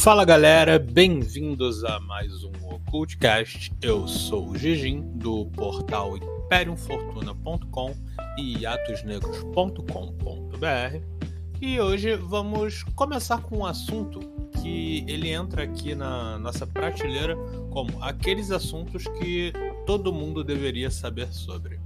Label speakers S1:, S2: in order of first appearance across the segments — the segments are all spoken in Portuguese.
S1: Fala galera, bem-vindos a mais um Occultcast. Eu sou o Gigim, do portal imperiumfortuna.com e hiatosnegros.com.br, e hoje vamos começar com um assunto que ele entra aqui na nossa prateleira como aqueles assuntos que todo mundo deveria saber sobre.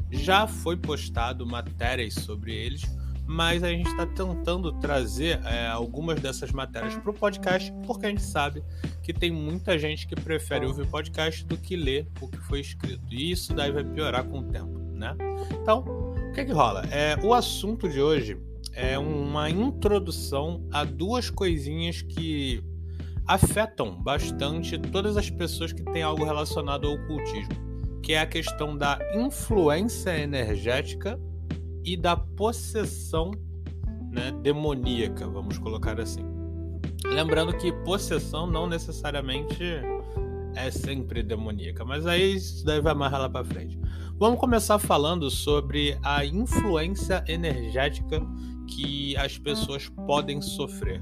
S1: Já foi postado matérias sobre eles, mas a gente está tentando trazer algumas dessas matérias para o podcast, porque a gente sabe que tem muita gente que prefere ouvir podcast do que ler o que foi escrito. E isso daí vai piorar com o tempo, né? Então, o que rola? O assunto de hoje é uma introdução a duas coisinhas que afetam bastante todas as pessoas que têm algo relacionado ao ocultismo, que é a questão da influência energética e da possessão, né, demoníaca, vamos colocar assim. Lembrando que possessão não necessariamente é sempre demoníaca, mas aí isso daí vai mais lá para frente. Vamos começar falando sobre a influência energética que as pessoas podem sofrer.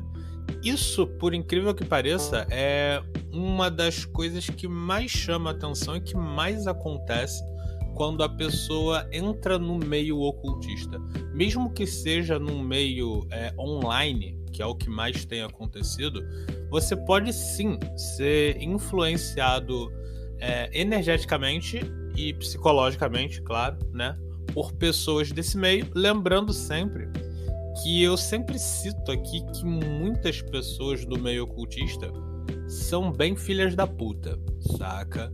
S1: Isso, por incrível que pareça, é uma das coisas que mais chama a atenção e que mais acontece quando a pessoa entra no meio ocultista. Mesmo que seja num meio online, que é o que mais tem acontecido, você pode sim ser influenciado energeticamente e psicologicamente, claro, né, por pessoas desse meio. Lembrando sempre que eu sempre cito aqui que muitas pessoas do meio ocultista são bem filhas da puta, saca?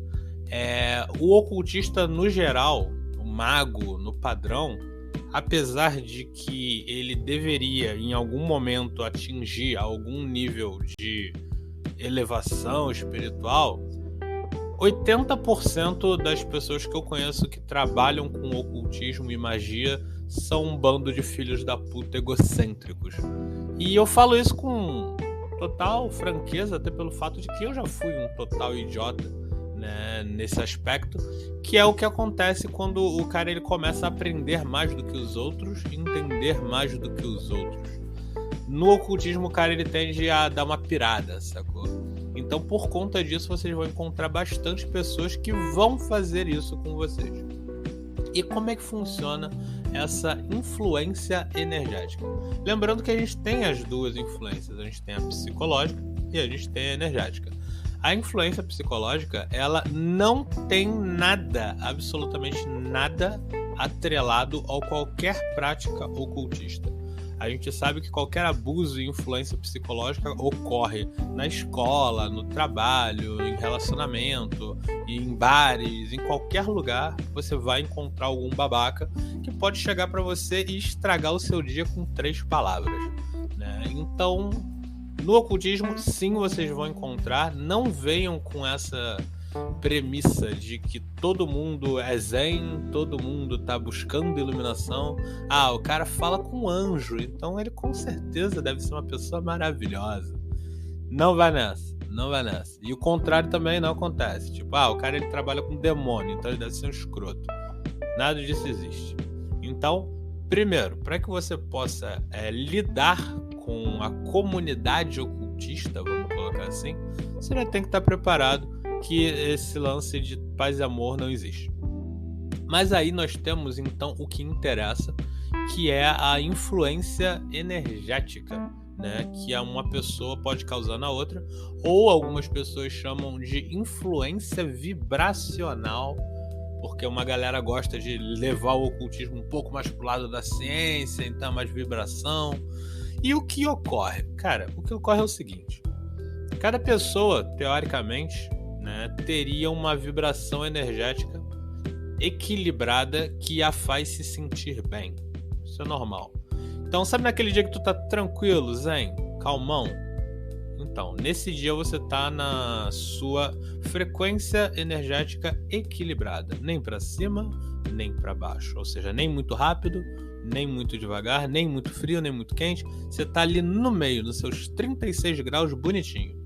S1: O ocultista no geral, o mago no padrão, apesar de que ele deveria em algum momento atingir algum nível de elevação espiritual, 80% das pessoas que eu conheço que trabalham com ocultismo e magia são um bando de filhos da puta egocêntricos. E eu falo isso com total franqueza, até pelo fato de que eu já fui um total idiota, né, nesse aspecto, que é o que acontece quando o cara ele começa a aprender mais do que os outros, entender mais do que os outros. No ocultismo o cara ele tende a dar uma pirada, sacou? Então por conta disso vocês vão encontrar bastante pessoas que vão fazer isso com vocês. E como é que funciona essa influência energética? Lembrando que a gente tem as duas influências, a gente tem a psicológica e a gente tem a energética. A influência psicológica, ela não tem nada, absolutamente nada, atrelado a qualquer prática ocultista. A gente sabe que qualquer abuso e influência psicológica ocorre na escola, no trabalho, em relacionamento, em bares, em qualquer lugar você vai encontrar algum babaca que pode chegar para você e estragar o seu dia com 3 palavras, né? Então, no ocultismo, sim, vocês vão encontrar. Não venham com essa premissa de que todo mundo é zen, todo mundo tá buscando iluminação. O cara fala com anjo, então ele com certeza deve ser uma pessoa maravilhosa. Não vai nessa, não vai nessa. E o contrário também não acontece. Tipo, o cara ele trabalha com demônio, então ele deve ser um escroto. Nada disso existe. Então, primeiro, para que você possa lidar com a comunidade ocultista, vamos colocar assim, você já tem que estar preparado que esse lance de paz e amor não existe. Mas aí nós temos então o que interessa, que é a influência energética, né, que uma pessoa pode causar na outra, ou algumas pessoas chamam de influência vibracional, porque uma galera gosta de levar o ocultismo um pouco mais pro lado da ciência, então mais vibração. E o que ocorre? Cara, o que ocorre é o seguinte: cada pessoa, teoricamente, né, teria uma vibração energética equilibrada que a faz se sentir bem. Isso é normal. Então, sabe naquele dia que tu tá tranquilo, zen, calmão? Então, nesse dia você tá na sua frequência energética equilibrada. Nem para cima, nem para baixo. Ou seja, nem muito rápido, nem muito devagar, nem muito frio, nem muito quente. Você tá ali no meio, nos seus 36 graus, bonitinho.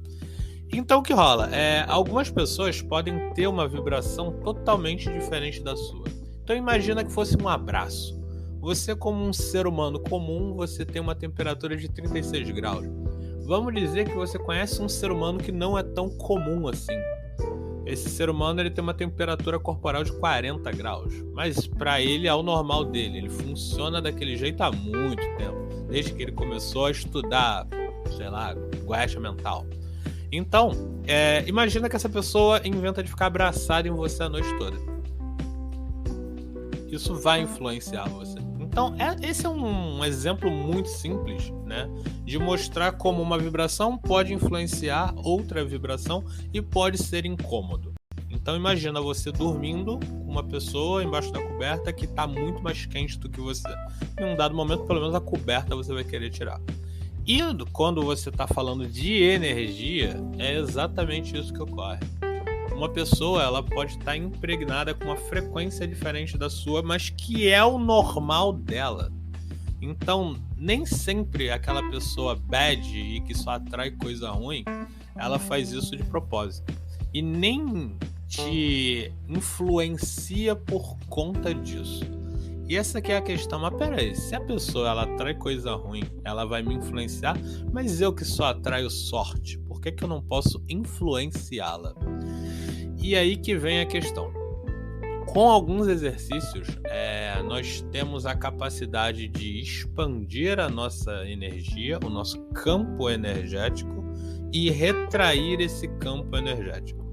S1: Então o que rola? Algumas pessoas podem ter uma vibração totalmente diferente da sua. Então imagina que fosse um abraço. Você, como um ser humano comum, você tem uma temperatura de 36 graus. Vamos dizer que você conhece um ser humano que não é tão comum assim. Esse ser humano ele tem uma temperatura corporal de 40 graus, mas para ele é o normal dele. Ele funciona daquele jeito há muito tempo, desde que ele começou a estudar, sei lá, guacha mental. Então, imagina que essa pessoa inventa de ficar abraçada em você a noite toda. Isso vai influenciar você. Então, esse é um exemplo muito simples, né, de mostrar como uma vibração pode influenciar outra vibração e pode ser incômodo. Então, imagina você dormindo com uma pessoa embaixo da coberta que está muito mais quente do que você. Em um dado momento, pelo menos a coberta você vai querer tirar. E quando você está falando de energia, é exatamente isso que ocorre. Uma pessoa ela pode estar impregnada com uma frequência diferente da sua, mas que é o normal dela. Então, nem sempre aquela pessoa bad e que só atrai coisa ruim, ela faz isso de propósito. E nem te influencia por conta disso. E essa aqui é a questão, mas peraí, se a pessoa ela atrai coisa ruim, ela vai me influenciar, mas eu que só atraio sorte, por que eu não posso influenciá-la? E aí que vem a questão. Com alguns exercícios, nós temos a capacidade de expandir a nossa energia, o nosso campo energético e retrair esse campo energético.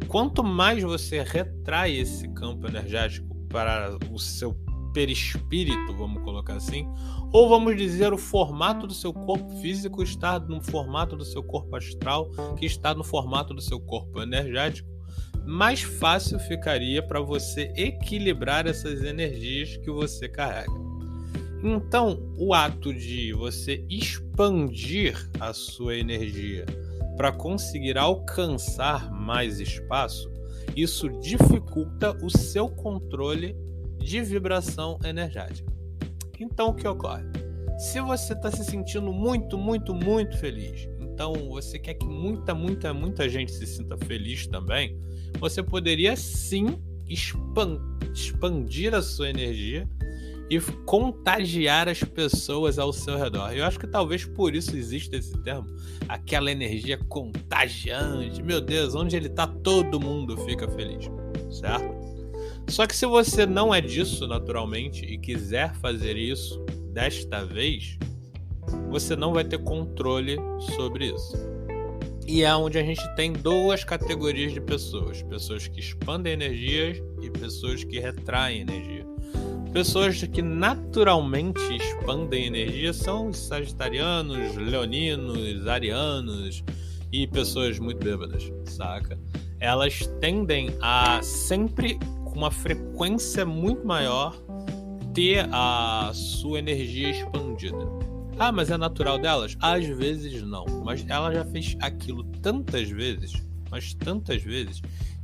S1: Quanto mais você retrai esse campo energético para o seu perispírito, vamos colocar assim, ou vamos dizer o formato do seu corpo físico está no formato do seu corpo astral, que está no formato do seu corpo energético, mais fácil ficaria para você equilibrar essas energias que você carrega. Então, o ato de você expandir a sua energia para conseguir alcançar mais espaço, isso dificulta o seu controle de vibração energética. Então, o que ocorre? Se você está se sentindo muito, muito, muito feliz, então você quer que muita gente se sinta feliz também, você poderia sim expandir a sua energia e contagiar as pessoas ao seu redor. Eu acho que talvez por isso exista esse termo, aquela energia contagiante. Meu Deus, onde ele está, todo mundo fica feliz, certo? Só que se você não é disso naturalmente e quiser fazer isso desta vez, você não vai ter controle sobre isso. E é onde a gente tem duas categorias de pessoas. Pessoas que expandem energias e pessoas que retraem energia. Pessoas que naturalmente expandem energia são os sagitarianos, leoninos, arianos e pessoas muito bêbadas, saca? Elas tendem a sempre, com uma frequência muito maior, ter a sua energia expandida. Ah, mas é natural delas? Às vezes não, mas ela já fez aquilo tantas vezes,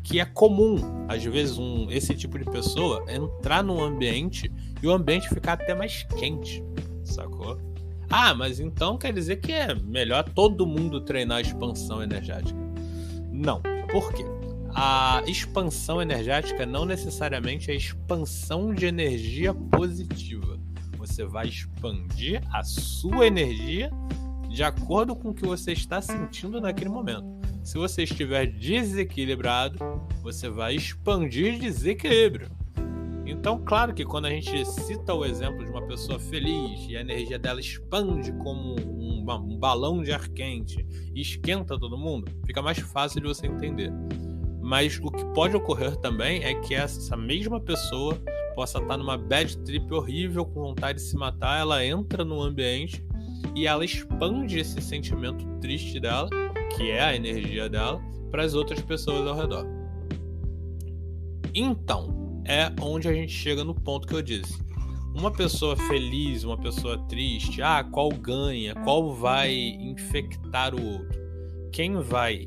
S1: que é comum, às vezes, esse tipo de pessoa entrar num ambiente e o ambiente ficar até mais quente, sacou? Ah, mas então quer dizer que é melhor todo mundo treinar a expansão energética. Não, por quê? A expansão energética não necessariamente é expansão de energia positiva. Você vai expandir a sua energia de acordo com o que você está sentindo naquele momento. Se você estiver desequilibrado, você vai expandir desequilíbrio. Então, claro que quando a gente cita o exemplo de uma pessoa feliz e a energia dela expande como um balão de ar quente e esquenta todo mundo, fica mais fácil de você entender. Mas o que pode ocorrer também é que essa mesma pessoa possa estar numa bad trip horrível, com vontade de se matar, ela entra no ambiente e ela expande esse sentimento triste dela, que é a energia dela, para as outras pessoas ao redor. Então, é onde a gente chega no ponto que eu disse. Uma pessoa feliz, uma pessoa triste, qual ganha, qual vai infectar o outro? Quem vai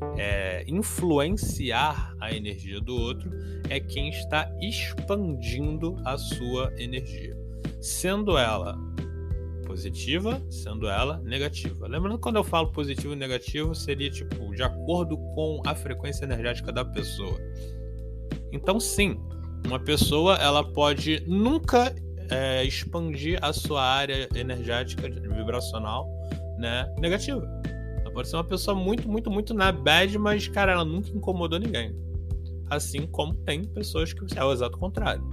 S1: influenciar a energia do outro é quem está expandindo a sua energia, sendo ela positiva, sendo ela negativa. Lembrando que quando eu falo positivo e negativo, seria tipo de acordo com a frequência energética da pessoa. Então sim, uma pessoa ela pode nunca expandir a sua área energética vibracional né, negativa. Ela pode ser uma pessoa muito, muito, muito na bad, mas, cara, ela nunca incomodou ninguém. Assim como tem pessoas que é o exato contrário,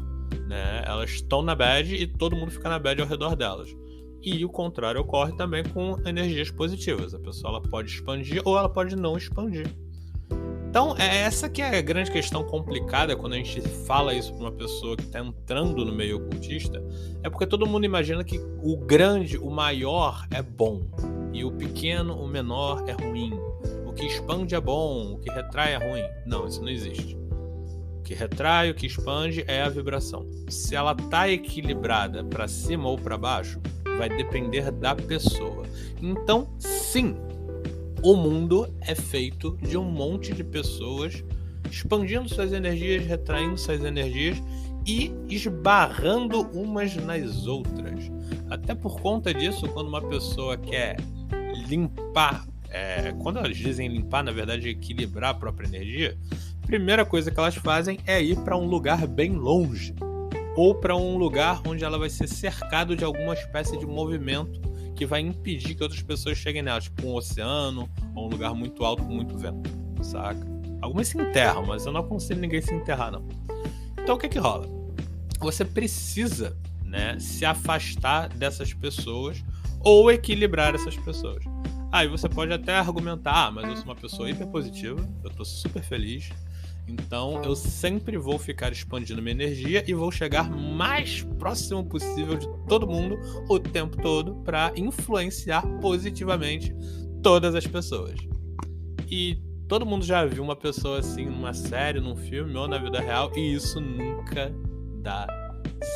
S1: né? Elas estão na bad e todo mundo fica na bad ao redor delas. E o contrário ocorre também com energias positivas. A pessoa ela pode expandir ou ela pode não expandir. Então, essa que é a grande questão complicada quando a gente fala isso para uma pessoa que está entrando no meio ocultista, é porque todo mundo imagina que o grande, o maior é bom, e o pequeno, o menor é ruim. O que expande é bom, o que retrai é ruim. Não, isso não existe. O que retrai, o que expande é a vibração. Se ela está equilibrada para cima ou para baixo, vai depender da pessoa. Então, sim, o mundo é feito de um monte de pessoas expandindo suas energias, retraindo suas energias e esbarrando umas nas outras. Até por conta disso, quando uma pessoa quer limpar, quando elas dizem limpar, na verdade é equilibrar a própria energia, a primeira coisa que elas fazem é ir para um lugar bem longe, ou para um lugar onde ela vai ser cercado de alguma espécie de movimento que vai impedir que outras pessoas cheguem nela, tipo um oceano ou um lugar muito alto com muito vento, saca? Algumas se enterram, mas eu não aconselho ninguém se enterrar, não. Então o que rola? Você precisa, né, se afastar dessas pessoas ou equilibrar essas pessoas. Aí você pode até argumentar, mas eu sou uma pessoa hiperpositiva, eu tô super feliz, então eu sempre vou ficar expandindo minha energia e vou chegar mais próximo possível de todo mundo o tempo todo para influenciar positivamente todas as pessoas. E todo mundo já viu uma pessoa assim numa série, num filme ou na vida real, e isso nunca dá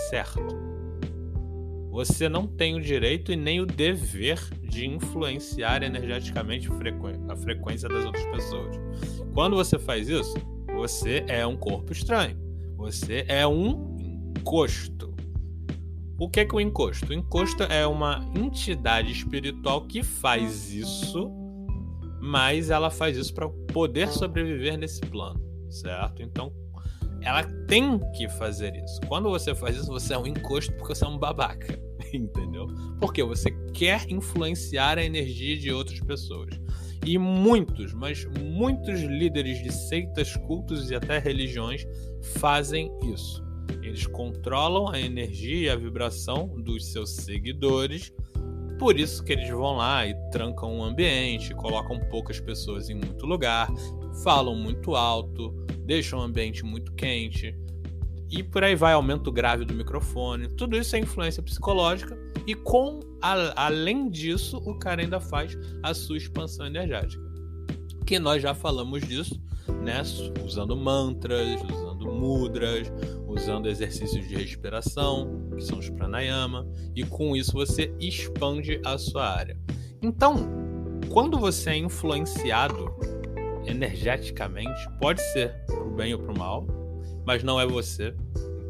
S1: certo. Você não tem o direito e nem o dever de influenciar energeticamente a frequência das outras pessoas. Quando você faz isso, você é um corpo estranho. Você é um encosto. O que é o encosto? O encosto é uma entidade espiritual que faz isso, mas ela faz isso para poder sobreviver nesse plano, certo? Então, ela tem que fazer isso. Quando você faz isso, você é um encosto porque você é um babaca, entendeu? Porque você quer influenciar a energia de outras pessoas. E muitos, mas muitos líderes de seitas, cultos e até religiões fazem isso. Eles controlam a energia e a vibração dos seus seguidores, por isso que eles vão lá e trancam o ambiente, colocam poucas pessoas em muito lugar, falam muito alto, deixam o ambiente muito quente, e por aí vai, aumenta o grave do microfone. Tudo isso é influência psicológica e além disso, o cara ainda faz a sua expansão energética. Que nós já falamos disso, né? Usando mantras, usando mudras, usando exercícios de respiração, que são os pranayama, e com isso você expande a sua área. Então, quando você é influenciado energeticamente, pode ser pro bem ou pro mal, mas não é você.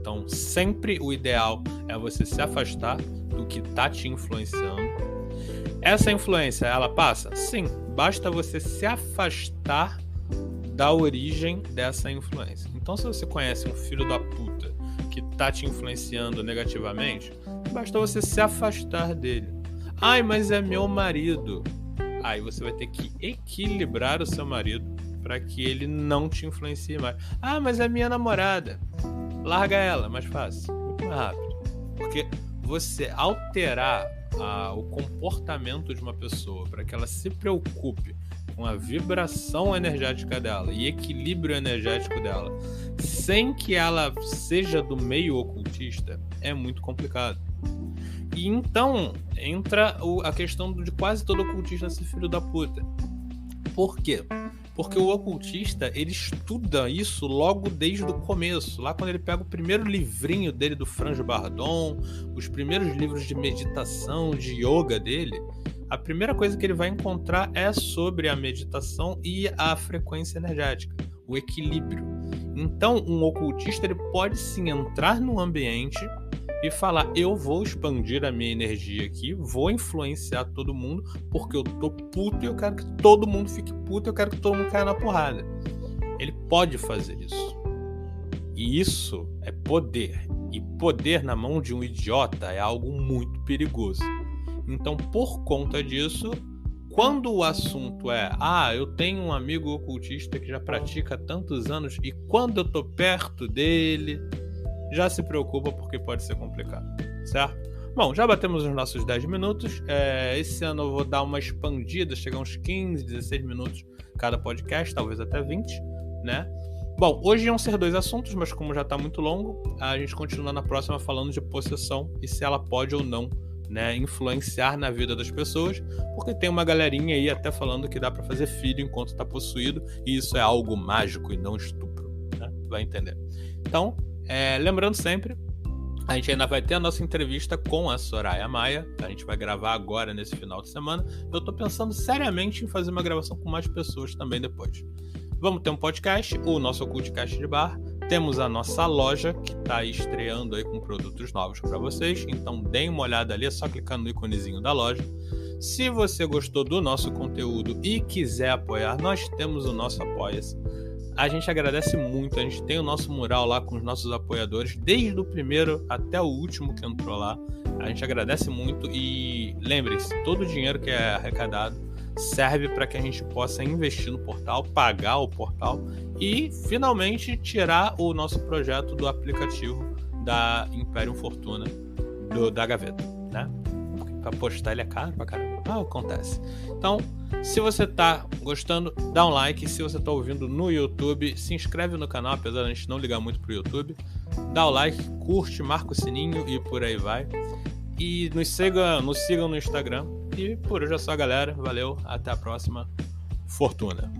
S1: Então, sempre o ideal é você se afastar do que tá te influenciando. Essa influência, ela passa? Sim, basta você se afastar da origem dessa influência. Então, se você conhece um filho da puta que tá te influenciando negativamente, basta você se afastar dele. Ai, mas é meu marido. Aí você vai ter que equilibrar o seu marido para que ele não te influencie mais. Ah, mas é minha namorada. Larga ela, mais fácil, muito mais rápido. Porque você alterar o comportamento de uma pessoa para que ela se preocupe com a vibração energética dela e equilíbrio energético dela, sem que ela seja do meio ocultista, é muito complicado. E então entra a questão de quase todo ocultista ser filho da puta. Por quê? Porque o ocultista, ele estuda isso logo desde o começo. Lá quando ele pega o primeiro livrinho dele do Franz Bardon, os primeiros livros de meditação, de yoga dele, a primeira coisa que ele vai encontrar é sobre a meditação e a frequência energética, o equilíbrio. Então, um ocultista, ele pode sim entrar no ambiente e falar, eu vou expandir a minha energia aqui, vou influenciar todo mundo, porque eu tô puto e eu quero que todo mundo fique puto, eu quero que todo mundo caia na porrada. Ele pode fazer isso. E isso é poder. E poder na mão de um idiota é algo muito perigoso. Então, por conta disso, quando o assunto é eu tenho um amigo ocultista que já pratica há tantos anos e quando eu tô perto dele, já se preocupa porque pode ser complicado, certo? Bom, já batemos os nossos 10 minutos. Esse ano eu vou dar uma expandida, chegar uns 15, 16 minutos cada podcast, talvez até 20, né? Bom, hoje iam ser 2 assuntos, mas como já tá muito longo, a gente continua na próxima falando de possessão e se ela pode ou não, né, influenciar na vida das pessoas, porque tem uma galerinha aí até falando que dá pra fazer filho enquanto tá possuído, e isso é algo mágico e não estupro, né? Vai entender. Então, lembrando sempre, a gente ainda vai ter a nossa entrevista com a Soraya Maia. A gente vai gravar agora nesse final de semana. Eu tô pensando seriamente em fazer uma gravação com mais pessoas também depois. Vamos ter um podcast, o nosso Ocultcast de Bar. Temos a nossa loja, que tá estreando aí com produtos novos para vocês. Então deem uma olhada ali, é só clicar no íconezinho da loja. Se você gostou do nosso conteúdo e quiser apoiar, nós temos o nosso Apoia-se. A gente agradece muito, a gente tem o nosso mural lá com os nossos apoiadores, desde o primeiro até o último que entrou lá. A gente agradece muito e lembre-se, todo o dinheiro que é arrecadado serve para que a gente possa investir no portal, pagar o portal e finalmente tirar o nosso projeto do aplicativo da Imperium Fortuna da gaveta, né? Pra postar ele é caro pra caramba. Acontece. Então, se você tá gostando, dá um like. Se você tá ouvindo no YouTube, se inscreve no canal, apesar de a gente não ligar muito pro YouTube. Dá o like, curte, marca o sininho e por aí vai. E nos sigam no Instagram. E por hoje é só, galera. Valeu, até a próxima. Fortuna.